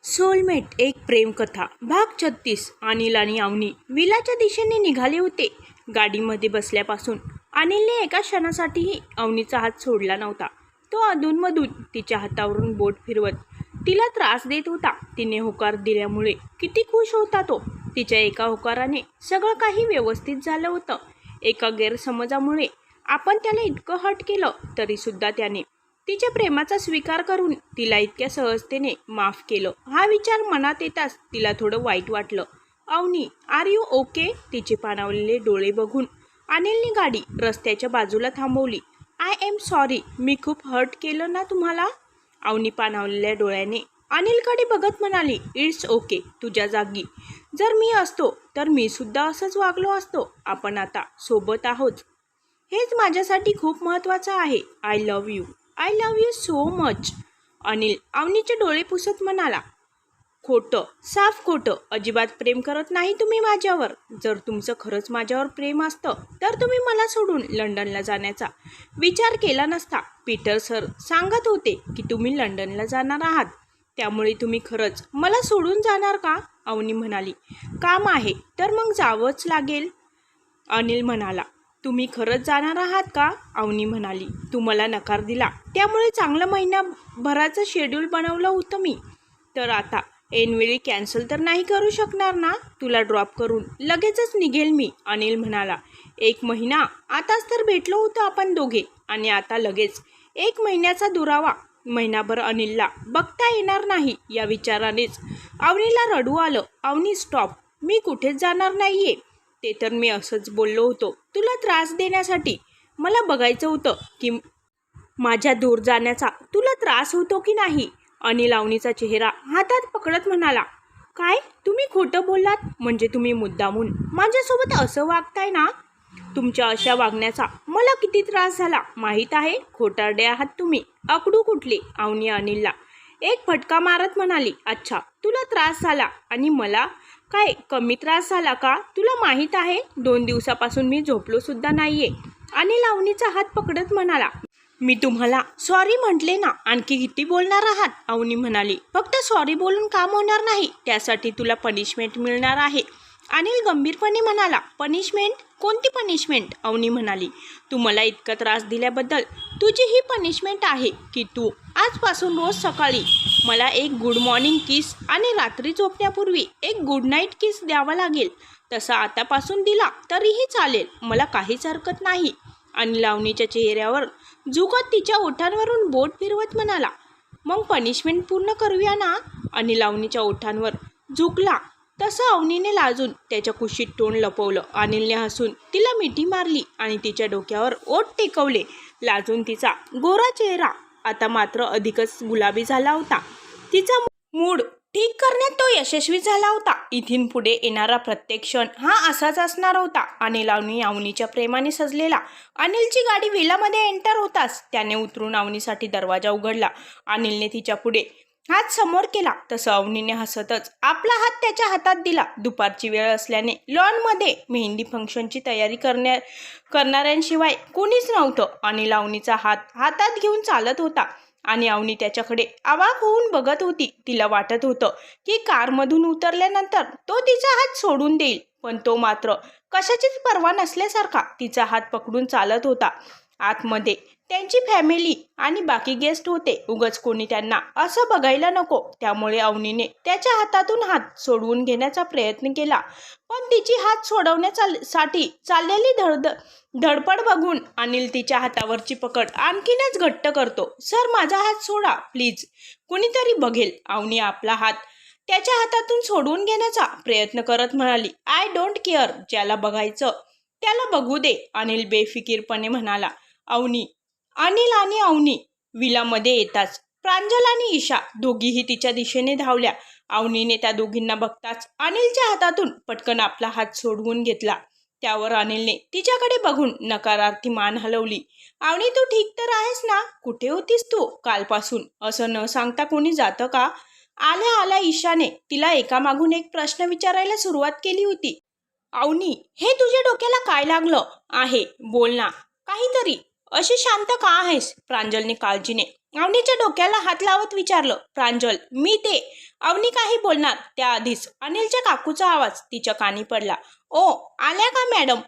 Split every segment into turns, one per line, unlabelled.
Soulmate एक प्रेमकथा भाग 36। अनिल आणि अवनी विलाच्या दिशेने निघाले होते. गाडीमध्ये बसल्यापासून अनिलने एका क्षणासाठीही अवनीचा हात सोडला नव्हता. तो अधूनमधून तिच्या हातावरून बोट फिरवत तिला त्रास देत होता. तिने होकार दिल्यामुळे किती खुश होता तो. तिच्या एका होकाराने सगळं काही व्यवस्थित झालं होतं. एका गैरसमजामुळे आपण त्याला इतकं हट केलं तरीसुद्धा त्याने तिच्या प्रेमाचा स्वीकार करून तिला इतक्या सहजतेने माफ केलं. हा विचार मनात येताच तिला थोडं वाईट वाटलं. Avani, are you okay? तिचे पाणावलेले डोळे बघून अनिलने गाडी रस्त्याच्या बाजूला थांबवली. आय एम सॉरी, मी खूप हर्ट केलं ना तुम्हाला? अवनी पाणावलेल्या डोळ्याने अनिलकडे बघत म्हणाली. It's okay. तुझ्या जागी जर मी असतो तर मी सुद्धा असंच वागलो असतो. आपण आता सोबत आहोत, हेच माझ्यासाठी खूप महत्त्वाचं आहे. I love you so much. Anil अवनीचे डोळे पुसत म्हणाला. खोटं, साफ खोटं. अजिबात प्रेम करत नाही तुम्ही माझ्यावर. जर तुमचं खरंच माझ्यावर प्रेम असतं तर तुम्ही मला सोडून लंडनला जाण्याचा विचार केला नसता. पीटर सर सांगत होते की तुम्ही लंडनला जाणार आहात, त्यामुळे तुम्ही खरंच मला सोडून जाणार का? अवनी म्हणाली. काम आहे तर मग जावंच लागेल. अनिल म्हणाला. तुम्ही खरंच जाणार आहात का? अवनी म्हणाली. तू मला नकार दिला, त्यामुळे चांगलं महिनाभराचं शेड्यूल बनवलं होतं मी. तर आता ऐनवेळी कॅन्सल तर नाही करू शकणार ना? तुला ड्रॉप करून लगेचच निघेल मी. अनिल म्हणाला. 1 महिना? आताच तर भेटलो होतो आपण दोघे आणि आता लगेच 1 महिन्याचा दुरावा. महिनाभर अनिलला बघता येणार नाही या विचारानेच अवनीला रडू आलं. अवनी स्टॉप. मी कुठेच जाणार नाहीये. ते तर मी असंच बोललो होतो तुला त्रास देण्यासाठी. मला बघायचं होतं की माझ्या दूर जाण्याचा तुला त्रास होतो की नाही. अनिल अवनीचा चेहरा हातात पकडत म्हणाला. काय तुम्ही खोटं बोललात? म्हणजे तुम्ही मुद्दामून माझ्यासोबत असं वागताय ना? तुमच्या अशा वागण्याचा मला किती त्रास झाला माहीत आहे. खोटारडे आहात तुम्ही. अकडू कुठले? अवनी अनिलला एक फटका मारत म्हणाली. अच्छा, तुला त्रास झाला आणि मला काय कमी त्रास झाला का? तुला माहीत आहे 2 दिवसापासून मी झोपलो सुद्धा नाहीये. अनिल अवनीचा हात पकडत म्हणाला. मी तुम्हाला सॉरी म्हटले ना, आणखी किती बोलणार आहात? अवनी म्हणाली. फक्त सॉरी बोलून काम होणार नाही, त्यासाठी तुला पनिशमेंट मिळणार आहे. अनिल गंभीरपणे म्हणाला. पनिशमेंट? कोणती पनिशमेंट? अवनी म्हणाली. तू मला इतका त्रास दिल्याबद्दल तुझी ही पनिशमेंट आहे की तू आजपासून रोज सकाळी मला एक गुड मॉर्निंग किस आणि रात्री झोपण्यापूर्वी एक गुड नाईट किस द्यावा लागेल. तसा आतापासून दिला तरीही चालेल, मला काहीच हरकत नाही. अनिल अवनीच्या चेहऱ्यावर झुकत तिच्या ओठांवरून बोट फिरवत म्हणाला. मग पनिशमेंट पूर्ण करूया ना? अनिल अवनीच्या ओठांवर झुकला तसं अवनीने लाजून त्याच्या कुशीत तोंड लपवलं. अनिलने हसून तिला मिठी मारली आणि तिच्या डोक्यावर ओठ टेकवले. लाजून तिचा गोरा चेहरा आता मात्र अधिकच गुलाबी झाला होता. तिचा मूड ठीक करण्यात तो यशस्वी झाला होता. इथून पुढे येणारा प्रत्येक क्षण हा असाच असणार होता. अनिल आणि अवनीच्या प्रेमाने सजलेला. अनिलची गाडी विलामध्ये एंटर होताच त्याने उतरून अवनीसाठी दरवाजा उघडला. अनिलने तिच्या पुढे हात समोर केला तसं अवनीने हसतच आपला हात त्याच्या हातात दिला. दुपारची वेळ असल्याने लॉनमध्ये मेहंदी फंक्शनची तयारी करणाऱ्यांशिवाय कोणीच नव्हतं. अनिल अवनीचा हात हातात घेऊन चालत होता आणि अवनी त्याच्याकडे अवाक होऊन बघत होती. तिला वाटत होतं की कारमधून उतरल्यानंतर तो तिचा हात सोडून देईल, पण तो मात्र कशाचीच पर्वा नसल्यासारखा तिचा हात पकडून चालत होता. आतमध्ये त्यांची फॅमिली आणि बाकी गेस्ट होते. उगाच कोणी त्यांना असं बघायला नको, त्यामुळे अवनीने त्याच्या हातातून हात सोडवून घेण्याचा प्रयत्न केला, पण तिची हात सोडवण्यासाठी चाललेली धडपड बघून अनिल तिच्या हातावरची पकड आणखीनच घट्ट करतो. सर, माझा हात सोडा प्लीज, कुणीतरी बघेल. अवनी आपला हात त्याच्या हातातून सोडवून घेण्याचा प्रयत्न करत म्हणाली. आय डोंट केअर, ज्याला बघायचं त्याला बघू दे. अनिल बेफिकीरपणे म्हणाला. अनिल आणि अवनी विलामध्ये येताच प्रांजल आणि ईशा दोघीही तिच्या दिशेने धावल्या. अवनीने त्या दोघींना बघताच अनिलच्या हातातून पटकन आपला हात सोडवून घेतला. त्यावर अनिलने तिच्याकडे बघून नकारार्थी मान हलवली. अवनी, तू ठीक तर आहेस ना? कुठे होतीस तू कालपासून? असं न सांगता कोणी जातं का? आल्या आल्या ईशाने तिला एकामागून एक प्रश्न विचारायला सुरुवात केली होती. अवनी, हे तुझ्या डोक्याला काय लागलं आहे? बोल ना काहीतरी. अशी शांत का आहेस? प्रांजलने काळजीने अवनीच्या डोक्याला हात लावत विचारलं प्रांजल. मी ते. अवनी काही बोलणार त्याआधीच अनिलच्या काकूचा आवाज तिच्या कानी पडला. ओ, आल्या का मॅडम?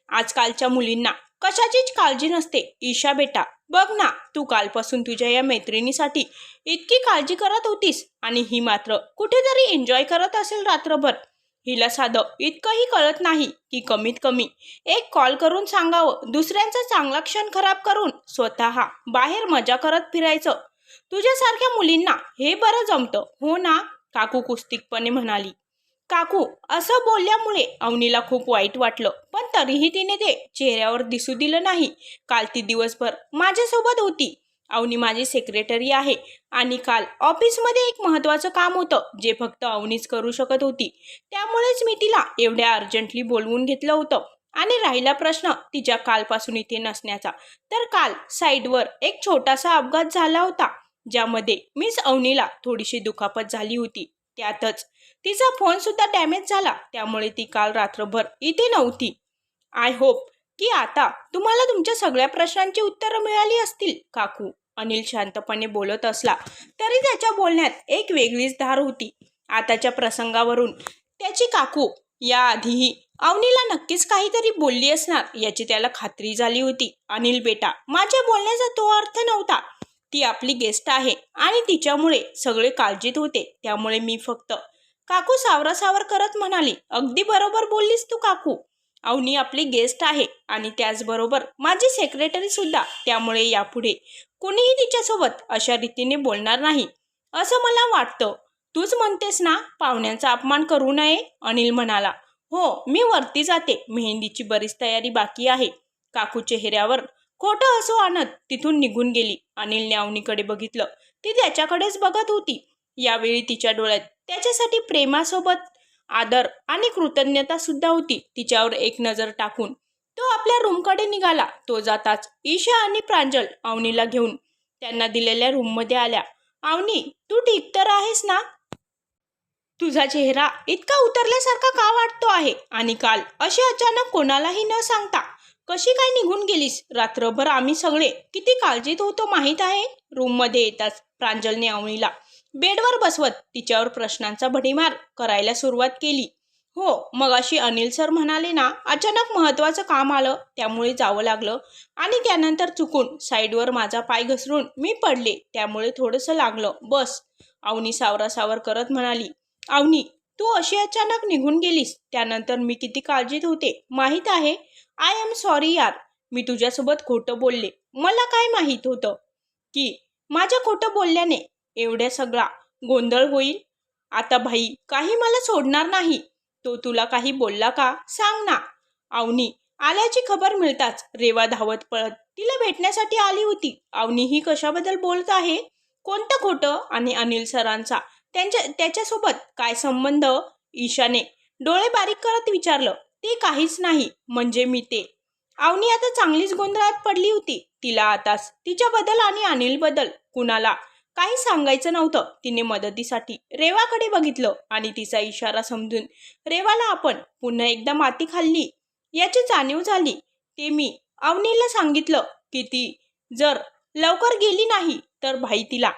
आजकालच्या मुलींना कशाचीच काळजी नसते. ईशा बेटा, बघ ना, तू कालपासून तुझ्या या मैत्रिणीसाठी इतकी काळजी करत होतीस आणि ही मात्र कुठेतरी एन्जॉय करत असेल रात्रभर. हिला साधं इतकंही कळत नाही की कमीत कमी एक कॉल करून सांगावं, दुसऱ्यांचा चांगला क्षण खराब करून स्वतः बाहेर मजा करत फिरायचं. तुझ्यासारख्या मुलींना हे बरं जमतं, हो ना? काकू कुस्तिकपणे म्हणाली. काकू असं बोलल्यामुळे अवनीला खूप वाईट वाटलं, पण तरीही तिने ते चेहऱ्यावर दिसू दिलं नाही. काल ती दिवसभर माझ्यासोबत होती. अवनी माझी सेक्रेटरी आहे आणि काल ऑफिसमध्ये एक महत्त्वाचं काम होतं जे फक्त अवनीच करू शकत होती. त्यामुळेच मी तिला एवढ्या अर्जंटली बोलवून घेतलं होतं. आणि राहिला प्रश्न तिच्या कालपासून इथे नसण्याचा, तर काल साईडवर एक छोटासा अपघात झाला होता ज्यामध्ये मिस अवनीला थोडीशी दुखापत झाली होती. त्यातच तिचा फोन सुद्धा डॅमेज झाला, त्यामुळे ती काल रात्रभर इथे नव्हती. आय होप की आता तुम्हाला तुमच्या सगळ्या प्रश्नांची उत्तरं मिळाली असतील काकू. अनिल शांतपणे बोलत असला तरी त्याच्या बोलण्यात एक वेगळीच धार होती. आताच्या प्रसंगावरून त्याची काकू याआधीही अवनीला नक्कीच काहीतरी बोलली असणार याची त्याला खात्री झाली होती. अनिल बेटा, माझ्या बोलण्याचा तो अर्थ नव्हता. ती आपली गेस्ट आहे आणि तिच्यामुळे सगळे काळजीत होते, त्यामुळे मी फक्त. काकू सावरासावर करत म्हणाली. अगदी बरोबर बोललीस तू काकू. अवनी आपली गेस्ट आहे आणि त्याचबरोबर माझी सेक्रेटरी सुद्धा, त्यामुळे यापुढे कुणीही तिच्यासोबत अशा रीतीने बोलणार नाही असं मला वाटतं. तूच म्हणतेस ना पाहुण्यांचा अपमान करू नये? अनिल म्हणाला. हो, मी वरती जाते, मेहंदीची बरीच तयारी बाकी आहे. काकू चेहऱ्यावर खोटं हसू आणत तिथून निघून गेली. अनिलने अवनीकडे बघितलं. ती त्याच्याकडेच बघत होती. यावेळी तिच्या डोळ्यात त्याच्यासाठी प्रेमासोबत आदर आणि कृतज्ञता सुद्धा होती. तिच्यावर एक नजर टाकून तो आपल्या रूमकडे निघाला. तो जाताच ईशा आणि प्रांजल अवनीला घेऊन त्यांना दिलेल्या रूममध्ये आल्या. अवनी, तू ठीक तर आहेस ना? तुझा चेहरा इतका उतरल्यासारखा का वाटतो आहे? आणि काल अशी अचानक कोणालाही न सांगता कशी काय निघून गेलीस? रात्रभर आम्ही सगळे किती काळजीत होतो माहीत आहे. रूममध्ये येताच प्रांजलने अवनीला बेडवर बसवत तिच्यावर प्रश्नांचा भडीमार करायला सुरुवात केली. हो, मग अशी अनिल सर म्हणाले ना, अचानक महत्त्वाचं काम आलं त्यामुळे जावं लागलं आणि त्यानंतर चुकून साईडवर माझा पाय घसरून मी पडले, त्यामुळे थोडंसं लागलं, बस. अवनी सावरासावर करत म्हणाली. अवनी, तू अशी अचानक निघून गेलीस त्यानंतर मी किती काळजीत होते माहीत आहे. आय एम सॉरी यार, मी तुझ्यासोबत खोटं बोलले. मला काय माहीत होतं की माझ्या खोटं बोलल्याने एवढ्या सगळा गोंधळ होईल. आता भाई काही मला सोडणार नाही. तो तुला काही बोलला का? सांग ना. अवनी आल्याची खबर मिळताच रेवा धावत पळत तिला भेटण्यासाठी आली होती. अवनी ही कशाबद्दल बोलत आहे? कोणतं खोटं? आणि अनिल सरांचा त्याच्यासोबत काय संबंध? ईशाने डोळे बारीक करत विचारलं. ते काहीच नाही, म्हणजे मी ते. अवनी आता चांगलीच गोंधळात पडली होती. तिला आताच तिच्याबद्दल आणि अनिलबद्दल कुणाला काही सांगायचं नव्हतं. तिने मदतीसाठी रेवाकडे बघितलं आणि तिचा इशारा समजून रेवाला आपण पुन्हा एकदा माती खाल्ली याची जाणीव झाली. ते मी अवनीला सांगितलं की ती जर लवकर गेली नाही तर भाई तिला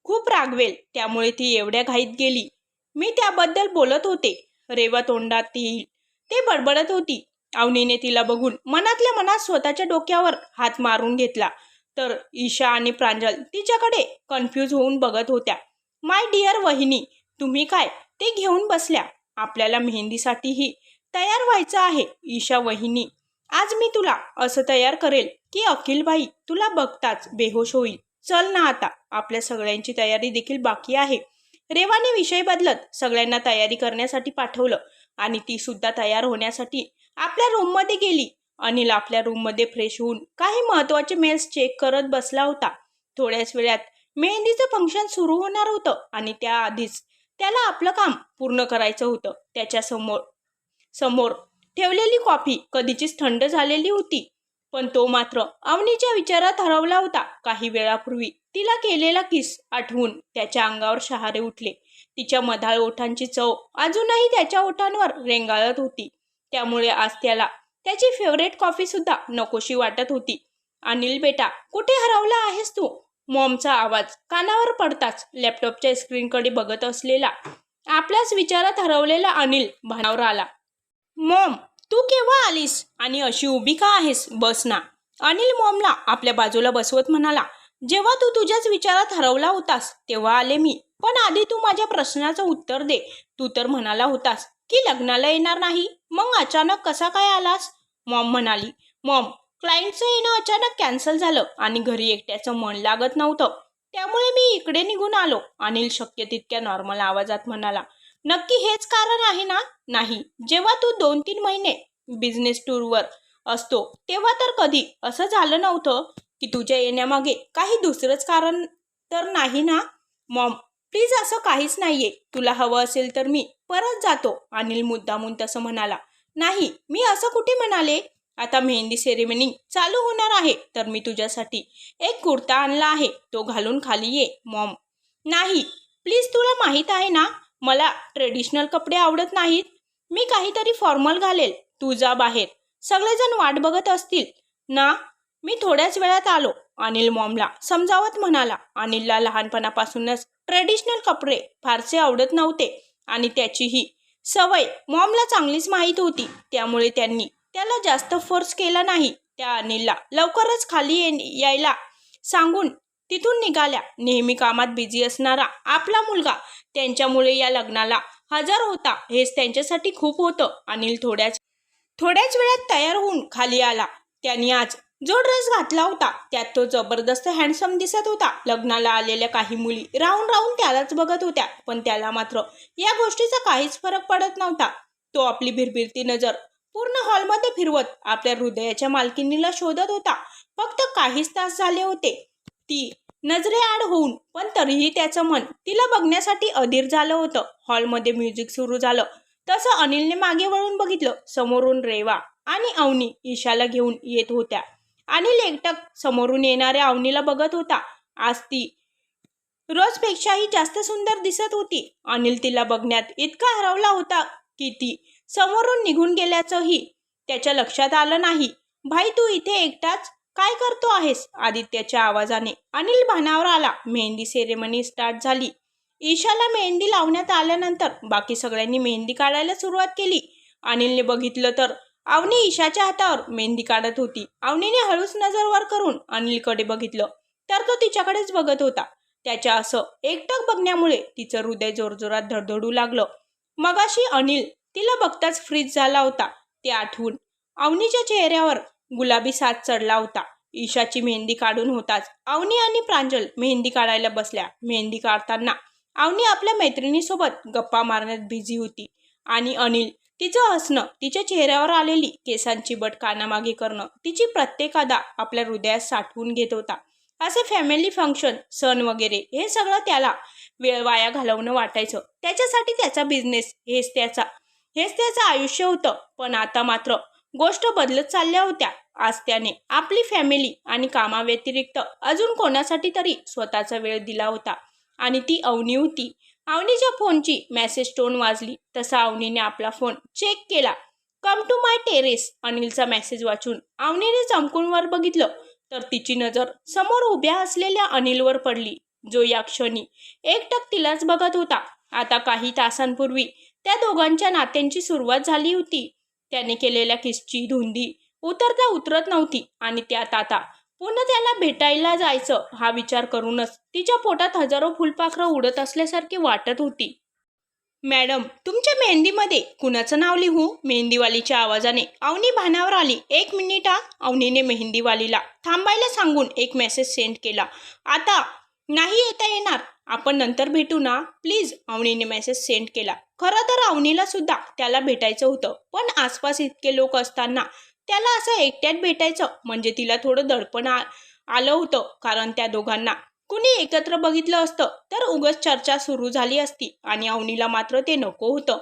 खूप रागवेल, त्यामुळे ती एवढ्या घाईत गेली. मी त्याबद्दल बोलत होते. रेवा तोंडात येईल ते बडबडत होती. अवनीने तिला बघून मनातल्या मनात स्वतःच्या डोक्यावर हात मारून घेतला. तर ईशा आणि प्रांजल तिच्याकडे कन्फ्यूज होऊन बघत होत्या. माय डिअर वहिनी, तुम्ही काय ते घेऊन बसल्या? आपल्याला मेहंदीसाठीही तयार व्हायचं आहे. ईशा वहिनी, आज मी तुला असं तयार करेल की अखिल भाई तुला बघताच बेहोश होईल. चल ना आता, आपल्या सगळ्यांची तयारी देखील बाकी आहे. रेवाने विषय बदलत सगळ्यांना तयारी करण्यासाठी पाठवलं आणि ती सुद्धा तयार होण्यासाठी आपल्या रूममध्ये गेली. अनिल आपल्या रूममध्ये फ्रेश होऊन काही महत्त्वाचे मेल्स चेक करत बसला होता. थोड्याच वेळात मेहंदीचं फंक्शन सुरू होणार होतं आणि त्याआधीच त्याला आपलं काम पूर्ण करायचं होतं. त्याच्या समोर ठेवलेली कॉफी कधीचीच थंड झालेली होती, पण तो मात्र अवनीच्या विचारात हरवला होता. काही वेळापूर्वी तिला केलेला किस आठवून त्याच्या अंगावर शहारे उठले. तिच्या मधाळ ओठांची चव अजूनही त्याच्या ओठांवर रेंगाळत होती, त्यामुळे आज त्याला त्याची फेवरेट कॉफी सुद्धा नकोशी वाटत होती. अनिल बेटा, कुठे हरवला आहेस तू? मॉमचा आवाज कानावर पडताच लॅपटॉपच्या स्क्रीनकडे बघत असलेला आपल्याच विचारात हरवलेला अनिल भानावर आला. मॉम, तू केव्हा आलीस आणि अशी उभी का आहेस? बस ना. अनिल मॉमला आपल्या बाजूला बसवत म्हणाला. जेव्हा तू तुझ्याच विचारात हरवला होतास तेव्हा आले मी. पण आधी तू माझ्या प्रश्नाचं उत्तर दे. तू तर म्हणाला होतास की लग्नाला येणार नाही, मग अचानक कसा काय आलास? मॉम म्हणाली. मॉम, क्लायंटचं येणं अचानक कॅन्सल झालं आणि घरी एकट्याचं मन लागत नव्हतं, त्यामुळे मी इकडे निघून आलो. अनिल शक्य तितक्या नॉर्मल आवाजात म्हणाला. नक्की हेच कारण आहे ना? नाही, जेव्हा तू 2-3 महिने बिझनेस टूरवर असतो तेव्हा तर कधी असं झालं नव्हतं की तुझ्या येण्यामागे काही दुसरंच कारण तर नाही ना? मॉम, प्लीज असं काहीच नाहीये. तुला हवं असेल तर मी परत जातो. अनिल मुद्दामून तसं म्हणाला. नाही, मी असं कुठे म्हणाले. आता मेहंदी सेरेमनी चालू होणार आहे तर मी तुझ्यासाठी एक कुर्ता आणला आहे, तो घालून खाली ये. मॉम, नाही प्लीज, तुला माहीत आहे ना मला ट्रेडिशनल कपडे आवडत नाहीत. मी काहीतरी फॉर्मल घालेल. तू जा बाहेर, सगळेजण वाट बघत असतील ना. मी थोड्याच वेळात आलो. अनिल मॉमला समजावत म्हणाला. अनिलला लहानपणापासूनच ट्रेडिशनल कपडे फारसे आवडत नव्हते आणि त्याचीही सवय मॉमला चांगलीच माहीत होती, त्यामुळे त्यांनी त्याला जास्त फोर्स केला नाही. त्या अनिलला लवकरच खाली यायला सांगून तिथून निघाल्या. नेहमी कामात बिझी असणारा आपला मुलगा त्यांच्यामुळे या लग्नाला हजर होता हेच त्यांच्यासाठी खूप होतं. अनिल थोड्याच वेळात तयार होऊन खाली आला. त्यांनी आज जो ड्रेस घातला होता त्यात तो जबरदस्त हँडसम दिसत होता. लग्नाला आलेल्या काही मुली राहून राहून त्यालाच बघत होत्या, पण त्याला मात्र या गोष्टीचा काहीच फरक पडत नव्हता. तो आपली भिरभिरती नजर पूर्ण हॉलमध्ये फिरवत आपल्या हृदयाच्या मालकिनीला शोधत होता. फक्त काहीच तास झाले होते ती नजरेआड होऊन, पण तरीही त्याचं मन तिला बघण्यासाठी अधीर झालं होतं. हॉलमध्ये म्युझिक सुरू झालं तसं अनिलने मागे वळून बघितलं. समोरून रेवा आणि अवनी ईशाला घेऊन येत होत्या. अनिल एकटक समोरून येणाऱ्या अवनीला बघत होता. आज ती रोजपेक्षाही जास्त सुंदर दिसत होती. अनिल तिला बघण्यात इतका हरवला होता की ती समोरून निघून गेल्याचंही त्याच्या लक्षात आलं नाही. भाई, तू इथे एकटाच काय करतो आहेस? आदित्याच्या आवाजाने अनिल भानावर आला. मेहंदी सेरेमनी स्टार्ट झाली. ईशाला मेहंदी लावण्यात आल्यानंतर बाकी सगळ्यांनी मेहंदी काढायला सुरुवात केली. अनिलने बघितलं तर अवनी ईशाच्या हातावर मेहंदी काढत होती. अवनीने हळूच नजर वर करून अनिलकडे बघितलं तर तो तिच्याकडेच बघत होता. त्याच्या असं एकटक बघण्यामुळे तिचं हृदय जोरजोरात धडधडू लागलं. मगाशी अनिल तिला बघताच फ्रीज झाला होता ते आठवून अवनीच्या चेहऱ्यावर गुलाबी साज चढला होता. ईशाची मेहंदी काढून होताच अवनी आणि प्रांजल मेहंदी काढायला बसल्या. मेहंदी काढताना अवनी आपल्या मैत्रिणीसोबत गप्पा मारण्यात बिझी होती आणि अनिल तिचं हसणं, तिच्या चेहऱ्यावर आलेली केसांची बट कानामागे करणं, तिची प्रत्येक अदा आपल्या हृदयात साठवून घेत होता. असे फॅमिली फंक्शन, सण वगैरे हे सगळं त्याला वेळ वाया घालवणं वाटायचं. त्याच्यासाठी त्याचा बिझनेस हेच त्याचं आयुष्य होतं. पण आता मात्र गोष्ट बदलत चालल्या होत्या. आज त्याने आपली फॅमिली आणि कामाव्यतिरिक्त अजून कोणासाठी तरी स्वतःचा वेळ दिला होता आणि ती अवनी होती. अवनीच्या फोनची मेसेज टोन वाजली तसा अवनीने आपला फोन चेक केला. Come to my terrace. अनिलचा मेसेज वाचून अवनीने चमकून वर बघितलं तर तिची नजर समोर उभ्या असलेल्या अनिलवर पडली, जो या क्षणी एकटक तिलाच बघत होता. आता काही तासांपूर्वी त्या दोघांच्या नात्यांची सुरुवात झाली होती. त्याने केलेल्या किसची धुंदी उतरता उतरत नव्हती आणि त्यात आता पुन्हा त्याला भेटायला जायचं हा विचार करूनच तिच्या पोटात हजारो फुलपाखरं उडत असल्यासारखी वाटत होती. मॅडम, तुमच्या मेहंदीमध्ये कुणाचं नाव लिहू? मेहंदीवालीच्या आवाजाने अवनी भानावर आली. 1 मिनिट हा. अवनीने मेहंदीवालीला थांबायला सांगून एक मेसेज सेंड केला. आता नाही येता येणार, आपण नंतर भेटू ना प्लीज. अवनीने मेसेज सेंड केला. खरं तर अवनीला सुद्धा त्याला भेटायचं होतं, पण आसपास इतके लोक असताना त्याला असं एकट्यात भेटायचं म्हणजे तिला थोडं दडपण आलं होतं. कारण त्या दोघांना कुणी एकत्र बघितलं असतं तर उगाच चर्चा सुरू झाली असती आणि अवनीला मात्र ते नको होतं.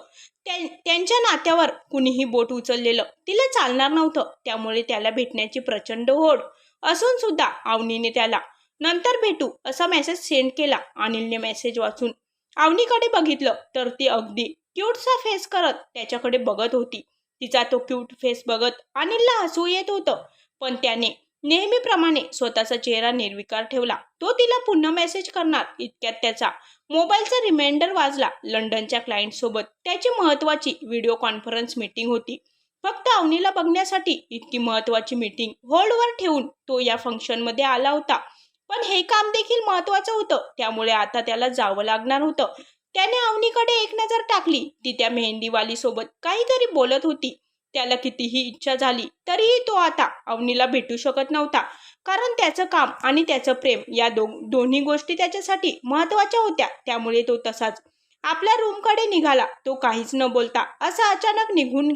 त्यांच्या नात्यावर कुणीही बोट उचललेलं तिला चालणार नव्हतं. त्यामुळे त्याला भेटण्याची प्रचंड ओढ असून सुद्धा अवनीने त्याला नंतर भेटू असा मेसेज सेंड केला. अनिलने मेसेज वाचून अवनीकडे बघितलं तर ती अगदी क्यूटसा फेस करत त्याच्याकडे बघत होती. तिचा तो क्यूट फेस बघत अनिलला हसू येत होतं, पण त्याने नेहमीप्रमाणे स्वतःचा चेहरा निर्विकार ठेवला. तो तिला पुन्हा मेसेज करणार इतक्यात त्याचा मोबाईलचा रिमाइंडर वाजला. लंडनच्या क्लायंटसोबत त्याची महत्त्वाची व्हिडिओ कॉन्फरन्स मीटिंग होती. फक्त अवनीला बघण्यासाठी इतकी महत्त्वाची मीटिंग होल्डवर ठेवून तो या फंक्शनमध्ये आला होता. पण हे काम देखील महत्त्वाचं होतं, त्यामुळे आता त्याला जावं लागणार होतं. त्याने अवनीकडे एक नजर टाकली. ती त्या मेहंदीवालीसोबत काहीतरी बोलत होती. त्याला कितीही इच्छा झाली तरीही तो आता अवनीला भेटू शकत नव्हता, कारण त्याचं काम आणि त्याचं प्रेम या दोन्ही गोष्टी त्याच्यासाठी महत्त्वाच्या होत्या. त्यामुळे तो तसाच आपल्या रूमकडे निघाला. तो काहीच न बोलता असा अचानक निघून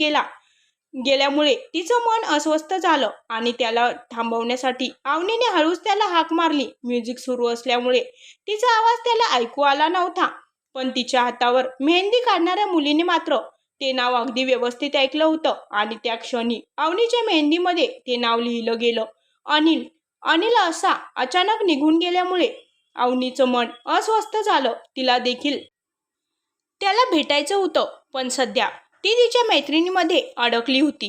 गेल्यामुळे तिचं मन अस्वस्थ झालं आणि त्याला थांबवण्यासाठी अवनीने हळूच त्याला हाक मारली. म्युझिक सुरू असल्यामुळे तिचा आवाज त्याला ऐकू आला नव्हता, पण तिच्या हातावर मेहंदी काढणाऱ्या मुलीने मात्र ते नाव अगदी व्यवस्थित ऐकलं होतं आणि त्या क्षणी अवनीच्या मेहंदीमध्ये ते नाव लिहिलं गेलं, अनिल. अनिल असा अचानक निघून गेल्यामुळे अवनीचं मन अस्वस्थ झालं. तिला देखील त्याला भेटायचं होतं, पण सध्या ती तिच्या मैत्रिणीमध्ये अडकली होती.